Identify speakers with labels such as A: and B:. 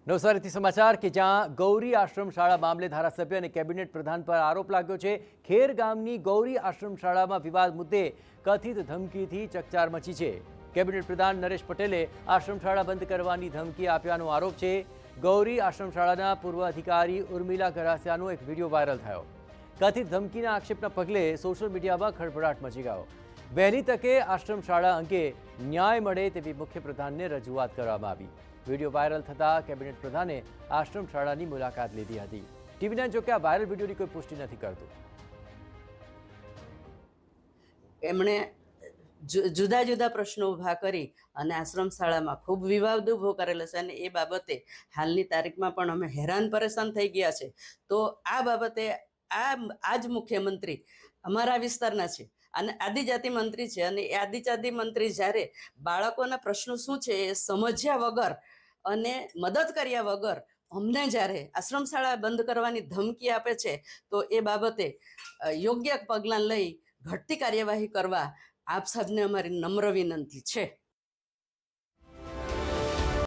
A: નવસારીથી સમાચાર કે જ્યાં ગૌરી આશ્રમ શાળા મામલે ધારાસભ્ય અને કેબિનેટ પ્રધાન પર આરોપ લાગ્યો છે। ખેર ગામની ગૌરી આશ્રમ શાળામાં વિવાદ મુદ્દે કથિત ધમકીથી ચકચાર મચી છે। કેબિનેટ પ્રધાન નરેશ પટેલે આશ્રમ શાળા બંધ કરવાની ધમકી આપ્યાનો આરોપ છે। ગૌરી આશ્રમ શાળાના પૂર્વ અધિકારી ઉર્મિલા ગરાસિયાનો એક વિડીયો વાયરલ થયો। કથિત ધમકીના આક્ષેપના પગલે સોશિયલ મીડિયામાં ખળભળાટ મચી ગયો। વહેલી તકે આશ્રમ શાળા અંગે ન્યાય મળે તેવી મુખ્ય પ્રધાનને રજૂઆત કરવામાં આવી। वीडियो वायरल थता कैबिनेट प्रधाने आश्रम शाळानी मुलाकात लीधी हती। टीवी9 जो के आ वायरल वीडियोनी कोई पुष्टि नहीं करतुं।
B: एमणे जुदा जुदा प्रश्नों ऊभा करी अने आश्रम शाळामां खूब विवाद ऊभो करेलो छे अने ए बाबते हालनी तारीखमां पण अमे हैरान परेशान थई गया छे। तो आ बाबते आज मुख्यमंत्री अमारा विस्तारना छे અને આદિજાતિ મંત્રી છે અને એ આદિજાતિ મંત્રી જ્યારે બાળકોના પ્રશ્નો શું છે એ સમજ્યા વગર અને મદદ કર્યા વગર અમને જ્યારે આશ્રમશાળા બંધ કરવાની ધમકી આપે છે તો એ બાબતે યોગ્ય પગલાં લઈ ઘટતી કાર્યવાહી કરવા આપ સાહેબને અમારી નમ્ર વિનંતી છે।